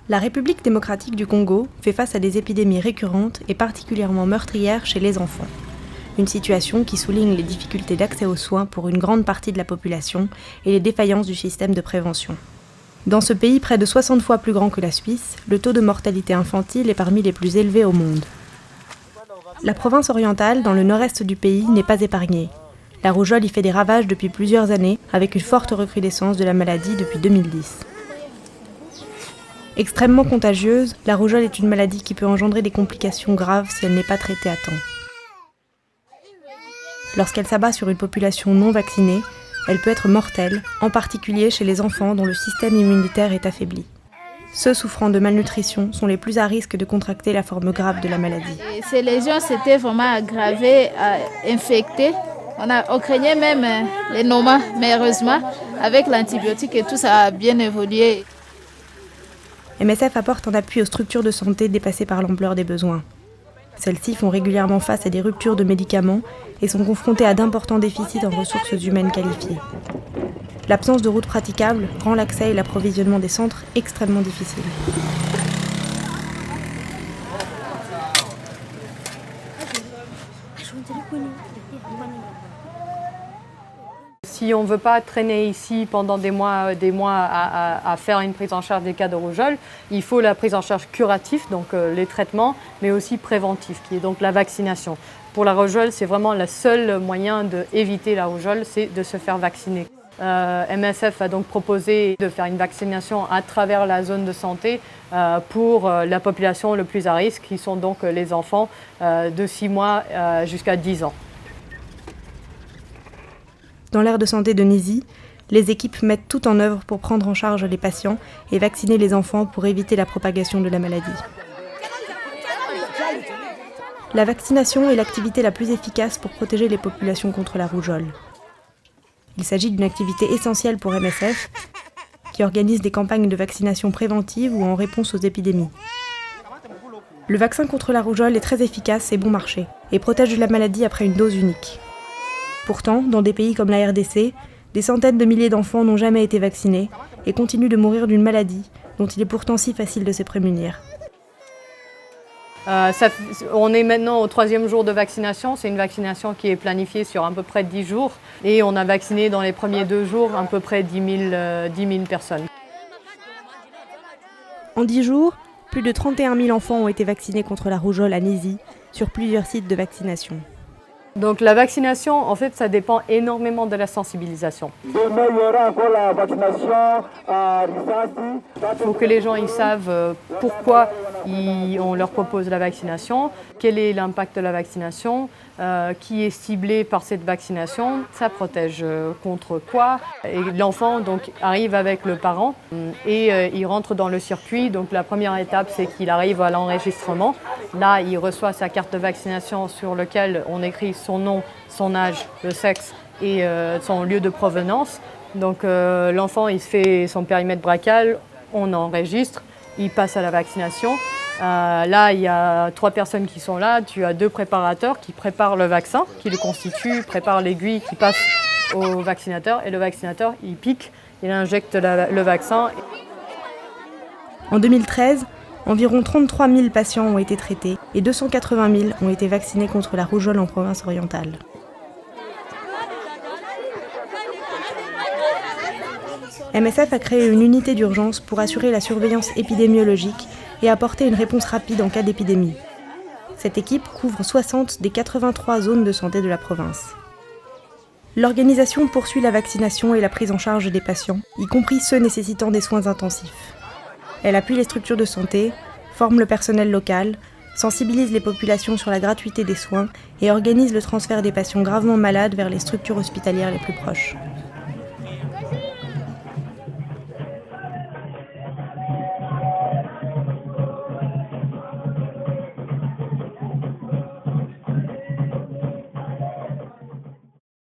La République démocratique du Congo fait face à des épidémies récurrentes et particulièrement meurtrières chez les enfants. Une situation qui souligne les difficultés d'accès aux soins pour une grande partie de la population et les défaillances du système de prévention. Dans ce pays près de 60 fois plus grand que la Suisse, le taux de mortalité infantile est parmi les plus élevés au monde. La province orientale, dans le nord-est du pays, n'est pas épargnée. La rougeole y fait des ravages depuis plusieurs années, avec une forte recrudescence de la maladie depuis 2010. Extrêmement contagieuse, la rougeole est une maladie qui peut engendrer des complications graves si elle n'est pas traitée à temps. Lorsqu'elle s'abat sur une population non vaccinée, elle peut être mortelle, en particulier chez les enfants dont le système immunitaire est affaibli. Ceux souffrant de malnutrition sont les plus à risque de contracter la forme grave de la maladie. Ces lésions s'étaient vraiment aggravées, infectées. On craignait même les nomas, mais heureusement, avec l'antibiotique et tout, ça a bien évolué. MSF apporte un appui aux structures de santé dépassées par l'ampleur des besoins. Celles-ci font régulièrement face à des ruptures de médicaments et sont confrontées à d'importants déficits en ressources humaines qualifiées. L'absence de routes praticables rend l'accès et l'approvisionnement des centres extrêmement difficiles. Si on ne veut pas traîner ici pendant des mois à faire une prise en charge des cas de rougeole, il faut la prise en charge curative, donc les traitements, mais aussi préventif, qui est donc la vaccination. Pour la rougeole, c'est vraiment le seul moyen d'éviter la rougeole, c'est de se faire vacciner. MSF a donc proposé de faire une vaccination à travers la zone de santé pour la population le plus à risque, qui sont donc les enfants de 6 mois jusqu'à 10 ans. Dans l'aire de santé de Nizi, les équipes mettent tout en œuvre pour prendre en charge les patients et vacciner les enfants pour éviter la propagation de la maladie. La vaccination est l'activité la plus efficace pour protéger les populations contre la rougeole. Il s'agit d'une activité essentielle pour MSF, qui organise des campagnes de vaccination préventive ou en réponse aux épidémies. Le vaccin contre la rougeole est très efficace et bon marché, et protège de la maladie après une dose unique. Pourtant, dans des pays comme la RDC, des centaines de milliers d'enfants n'ont jamais été vaccinés et continuent de mourir d'une maladie dont il est pourtant si facile de se prémunir. On est maintenant au 3e jour de vaccination. C'est une vaccination qui est planifiée sur à peu près 10 jours. Et on a vacciné dans les premiers 2 jours à peu près 10 000 personnes. En 10 jours, plus de 31 000 enfants ont été vaccinés contre la rougeole à Nizi, sur plusieurs sites de vaccination. Donc la vaccination, en fait, ça dépend énormément de la sensibilisation. Demain, il y aura encore la vaccination à Risasi. Il faut que les gens ils savent pourquoi on leur propose la vaccination, quel est l'impact de la vaccination, qui est ciblé par cette vaccination, ça protège contre quoi. Et l'enfant donc, arrive avec le parent et il rentre dans le circuit. Donc la première étape, c'est qu'il arrive à l'enregistrement. Là, il reçoit sa carte de vaccination sur laquelle on écrit son nom, son âge, le sexe et son lieu de provenance. Donc l'enfant, il se fait son périmètre brachial, on enregistre, il passe à la vaccination. Là, il y a 3 personnes qui sont là. Tu as 2 préparateurs qui préparent le vaccin, qui le constituent, préparent l'aiguille qui passe au vaccinateur. Et le vaccinateur, il pique, il injecte le vaccin. En 2013, environ 33 000 patients ont été traités et 280 000 ont été vaccinés contre la rougeole en province orientale. MSF a créé une unité d'urgence pour assurer la surveillance épidémiologique et apporter une réponse rapide en cas d'épidémie. Cette équipe couvre 60 des 83 zones de santé de la province. L'organisation poursuit la vaccination et la prise en charge des patients, y compris ceux nécessitant des soins intensifs. Elle appuie les structures de santé, forme le personnel local, sensibilise les populations sur la gratuité des soins et organise le transfert des patients gravement malades vers les structures hospitalières les plus proches.